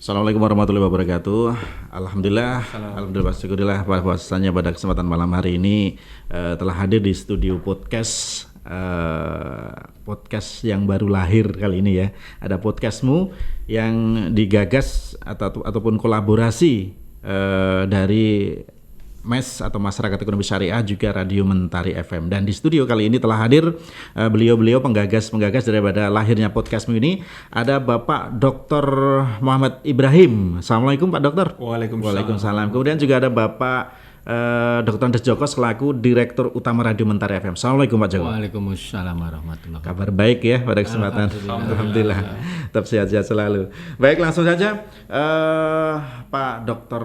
Assalamualaikum warahmatullahi wabarakatuh. Alhamdulillah, syukurillah bahwasanya pada kesempatan malam hari ini telah hadir di studio podcast yang baru lahir kali ini ya. Ada podcastmu yang digagas ataupun kolaborasi dari MES atau Masyarakat Ekonomi Syariah juga Radio Mentari FM. Dan di studio kali ini telah hadir beliau-beliau penggagas daripada lahirnya podcastmu ini. Ada Bapak Dr. Muhammad Ibrahim. Assalamualaikum Pak Dokter. Waalaikumsalam. Kemudian juga ada Bapak Dr. Andes Joko selaku Direktur Utama Radio Mentari FM. Assalamualaikum Pak Joko. Waalaikumsalam warahmatullahi wabarakatuh. Kabar baik ya pada kesempatan. Alhamdulillah. Tetap sehat-sehat selalu. Baik, langsung saja Pak Dr.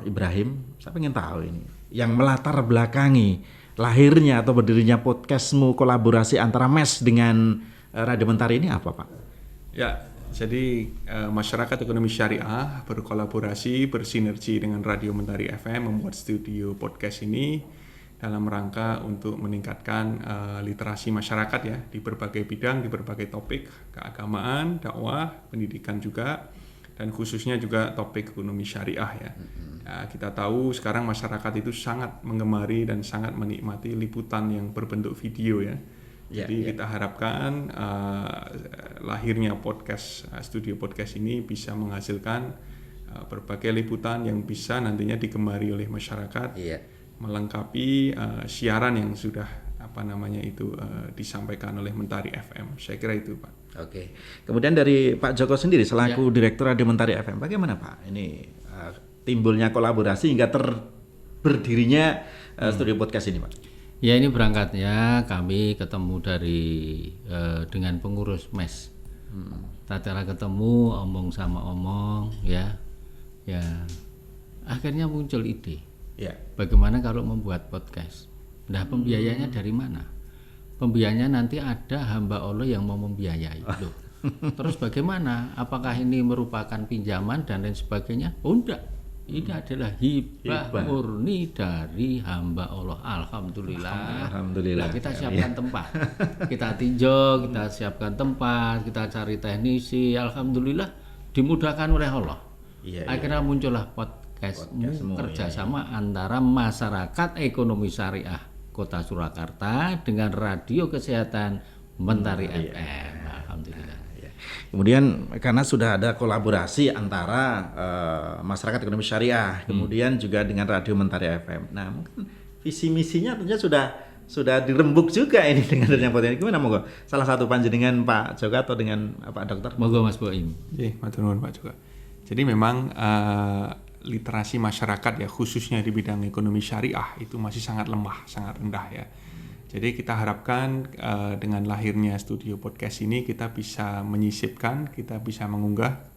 Ibrahim, saya ingin tahu ini yang melatar belakangi lahirnya atau berdirinya podcastmu kolaborasi antara MES dengan Radio Mentari ini apa Pak? Ya, jadi Masyarakat Ekonomi Syariah berkolaborasi, bersinergi dengan Radio Mentari FM membuat studio podcast ini dalam rangka untuk meningkatkan literasi masyarakat ya di berbagai bidang, di berbagai topik, keagamaan, dakwah, pendidikan juga, dan khususnya juga topik ekonomi syariah ya. Kita tahu sekarang masyarakat itu sangat menggemari dan sangat menikmati liputan yang berbentuk video ya. Jadi kita harapkan lahirnya studio podcast ini bisa menghasilkan berbagai liputan yang bisa nantinya digemari oleh masyarakat, melengkapi siaran yang sudah disampaikan oleh Mentari FM. Saya kira itu Pak. Oke. Kemudian dari Pak Joko sendiri selaku Direktur Radio Mentari FM, bagaimana Pak? Ini timbulnya kolaborasi hingga berdirinya studio podcast ini Pak. Ya, ini berangkatnya kami ketemu dengan pengurus MES. Tatkala ketemu omong sama omong ya. Akhirnya muncul ide. Bagaimana kalau membuat podcast? Nah, pembiayanya dari mana? Pembiayanya nanti ada hamba Allah yang mau membiayai. Loh. Terus bagaimana? Apakah ini merupakan pinjaman dan lain sebagainya? Oh enggak. Ini adalah hibah murni dari hamba Allah. Alhamdulillah. Nah, kita siapkan tempat. Kita tinjau, kita siapkan tempat, kita cari teknisi. Alhamdulillah dimudahkan oleh Allah. Akhirnya muncullah podcastmu kerjasama antara Masyarakat Ekonomi Syariah Kota Surakarta dengan Radio Kesehatan Mentari FM. Alhamdulillah. Kemudian karena sudah ada kolaborasi antara Masyarakat Ekonomi Syariah, kemudian juga dengan Radio Mentari FM. Nah, mungkin visi misinya tentunya sudah dirembuk juga ini dengan adanya podcast. Gimana monggo? Salah satu panjenengan Pak Joko atau dengan Pak Dokter? Monggo Mas Boim. Matur nuwun Pak Joko. Jadi memang literasi masyarakat ya khususnya di bidang ekonomi syariah itu masih sangat lemah, sangat rendah ya. Jadi kita harapkan dengan lahirnya studio podcast ini kita bisa menyisipkan, kita bisa mengunggah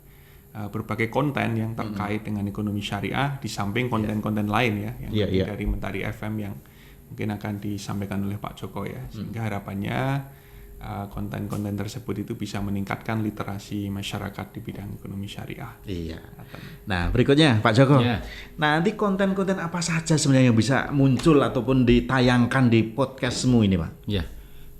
berbagai konten yang terkait dengan ekonomi syariah di samping konten-konten lain ya yang dari Mentari FM yang mungkin akan disampaikan oleh Pak Joko ya. Sehingga harapannya konten-konten tersebut itu bisa meningkatkan literasi masyarakat di bidang ekonomi syariah. Nah, berikutnya Pak Joko. Nanti konten-konten apa saja sebenarnya yang bisa muncul ataupun ditayangkan di podcastmu ini, Pak? Ya.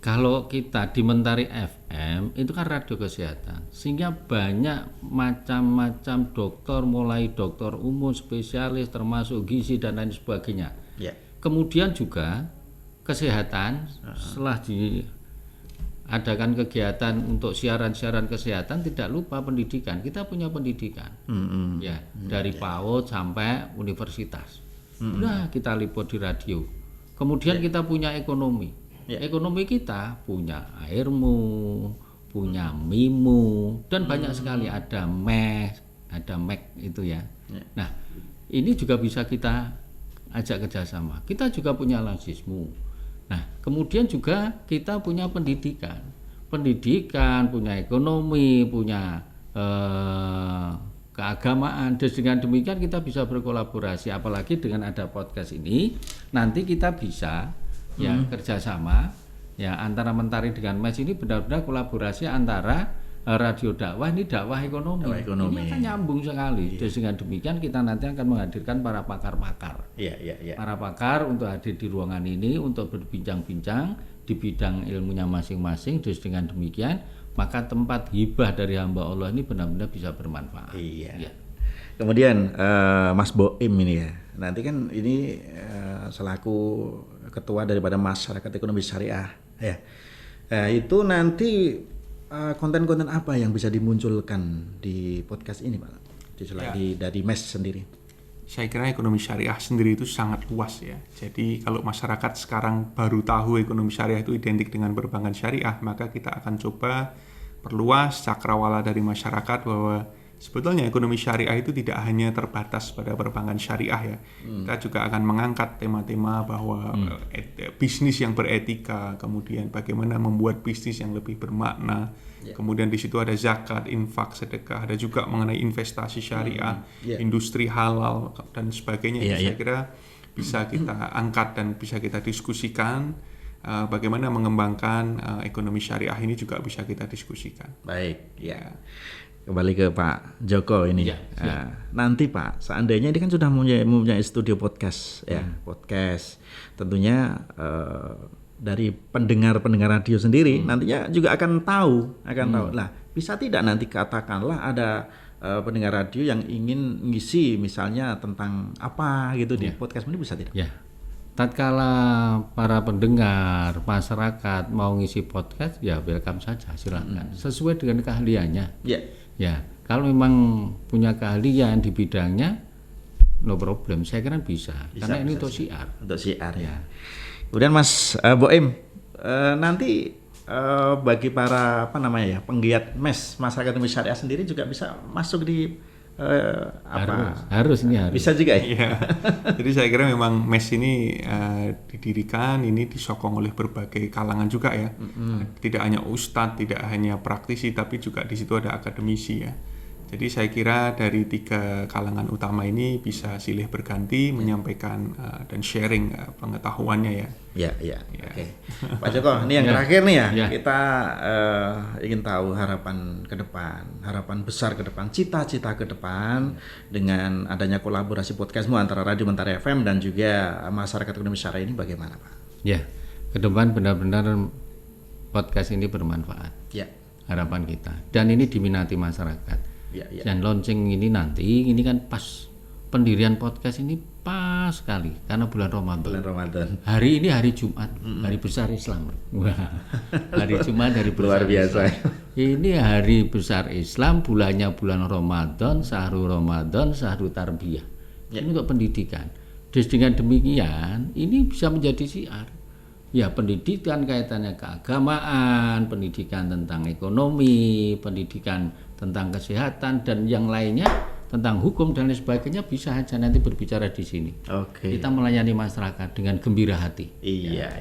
Kalau kita di Mentari FM itu kan radio kesehatan, sehingga banyak macam-macam dokter, mulai dokter umum, spesialis, termasuk gizi dan lain sebagainya. Kemudian juga kesehatan setelah adakan kegiatan untuk siaran-siaran kesehatan, tidak lupa pendidikan. Kita punya pendidikan, dari PAUD sampai universitas. Udah kita liput di radio. Kemudian kita punya ekonomi. Ekonomi kita punya airmu, punya mimu, dan banyak sekali ada MES, ada MEK itu ya. Nah, ini juga bisa kita ajak kerjasama. Kita juga punya lazismu. Nah, kemudian juga kita punya pendidikan, punya ekonomi, punya keagamaan. Dan dengan demikian kita bisa berkolaborasi. Apalagi dengan ada podcast ini, nanti kita bisa kerjasama ya antara Mentari dengan MES ini benar-benar kolaborasi antara radio dakwah, ini dakwah ekonomi. Ini akan nyambung sekali. Terus dengan demikian kita nanti akan menghadirkan para pakar-pakar. Para pakar untuk hadir di ruangan ini untuk berbincang-bincang di bidang ilmunya masing-masing. Terus dengan demikian maka tempat hibah dari hamba Allah ini benar-benar bisa bermanfaat. Kemudian Mas Boim ini ya, nanti kan ini selaku ketua daripada Masyarakat Ekonomi Syariah ya. Itu nanti konten-konten apa yang bisa dimunculkan di podcast ini Pak? Dari MES sendiri. Saya kira ekonomi syariah sendiri itu sangat luas ya. Jadi kalau masyarakat sekarang baru tahu ekonomi syariah itu identik dengan perbankan syariah, maka kita akan coba perluas cakrawala dari masyarakat bahwa sebetulnya ekonomi syariah itu tidak hanya terbatas pada perbankan syariah ya. Kita juga akan mengangkat tema-tema bahwa bisnis yang beretika, kemudian bagaimana membuat bisnis yang lebih bermakna. Kemudian di situ ada zakat, infak, sedekah, ada juga mengenai investasi syariah, industri halal dan sebagainya. Saya kira bisa kita angkat dan bisa kita diskusikan. Bagaimana mengembangkan ekonomi syariah ini juga bisa kita diskusikan. Baik, ya. Kembali ke Pak Joko ini. Nanti Pak, seandainya ini kan sudah mempunyai studio podcast, ya, podcast. Tentunya dari pendengar radio sendiri nantinya juga akan tahu. Lah, bisa tidak nanti katakanlah ada pendengar radio yang ingin ngisi misalnya tentang apa gitu di podcast ini, bisa tidak? Ya. Tatkala para pendengar masyarakat mau ngisi podcast, ya welcome saja, silakan. Sesuai dengan keahliannya. Ya, kalau memang punya keahlian di bidangnya, no problem. Saya kira bisa karena ini untuk siar. Untuk siar ya. Kemudian Mas Boim, nanti bagi para penggiat MES Masyarakat Ekonomi Syariah sendiri juga bisa masuk di harus bisa juga ya. Iya. Jadi saya kira memang MES ini didirikan, ini disokong oleh berbagai kalangan juga ya. Tidak hanya ustadz, tidak hanya praktisi, tapi juga di situ ada akademisi ya. Jadi saya kira dari 3 kalangan utama ini bisa silih berganti menyampaikan dan sharing pengetahuannya ya. Ya. Oke. Pak Joko, ini yang terakhir nih ya. Kita ingin tahu harapan ke depan, harapan besar ke depan, cita-cita ke depan dengan adanya kolaborasi podcastmu antara Radio Mentari FM dan juga Masyarakat Ekonomi Syariah ini bagaimana Pak? Ya, ke depan benar-benar podcast ini bermanfaat. Ya. Harapan kita. Dan ini diminati masyarakat. Dan launching ini nanti, ini kan pas pendirian podcast ini pas sekali karena bulan Ramadan. Hari ini hari Jumat, hari besar Islam. Wah, hari Jumat hari besar. Luar biasa. Islam. Ini hari besar Islam, bulannya bulan Ramadan, Syahrul Ramadan, Syahrul Tarbiyah. Ini untuk pendidikan. Dengan demikian, ini bisa menjadi siar. Ya, pendidikan kaitannya keagamaan, pendidikan tentang ekonomi, pendidikan tentang kesehatan dan yang lainnya tentang hukum dan lain sebagainya bisa saja nanti berbicara di sini. Oke. Kita melayani masyarakat dengan gembira hati. Iya.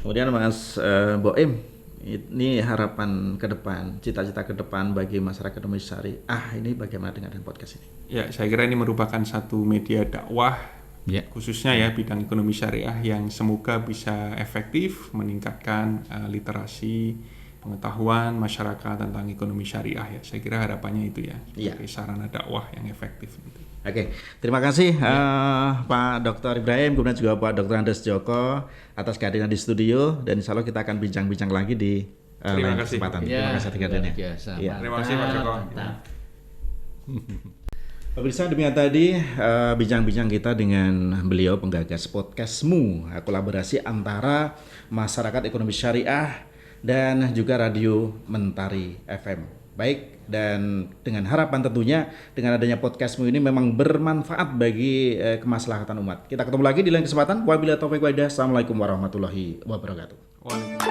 Kemudian Mas Boim, ini harapan ke depan, cita-cita ke depan bagi masyarakat ekonomi syariah ini bagaimana dengan podcast ini? Ya, saya kira ini merupakan satu media dakwah khususnya ya bidang ekonomi syariah yang semoga bisa efektif meningkatkan literasi pengetahuan masyarakat tentang ekonomi syariah ya. Saya kira harapannya itu ya, sebagai sarana dakwah yang efektif. Oke, terima kasih Pak Dr. Ibrahim, kemudian juga Pak Dr. Andes Joko atas kehadiran di studio dan insya Allah kita akan bincang-bincang lagi di lain kesempatan. Terima kasih atas kehadirannya. Terima kasih Pak Joko. Pemirsa, demikian tadi bincang-bincang kita dengan beliau penggagas podcastmu, kolaborasi antara Masyarakat Ekonomi Syariah dan juga Radio Mentari FM. Baik, dan dengan harapan tentunya dengan adanya podcastmu ini memang bermanfaat bagi kemaslahatan umat. Kita ketemu lagi di lain kesempatan. Wabillahi taufiq wal hidayah. Assalamualaikum warahmatullahi wabarakatuh.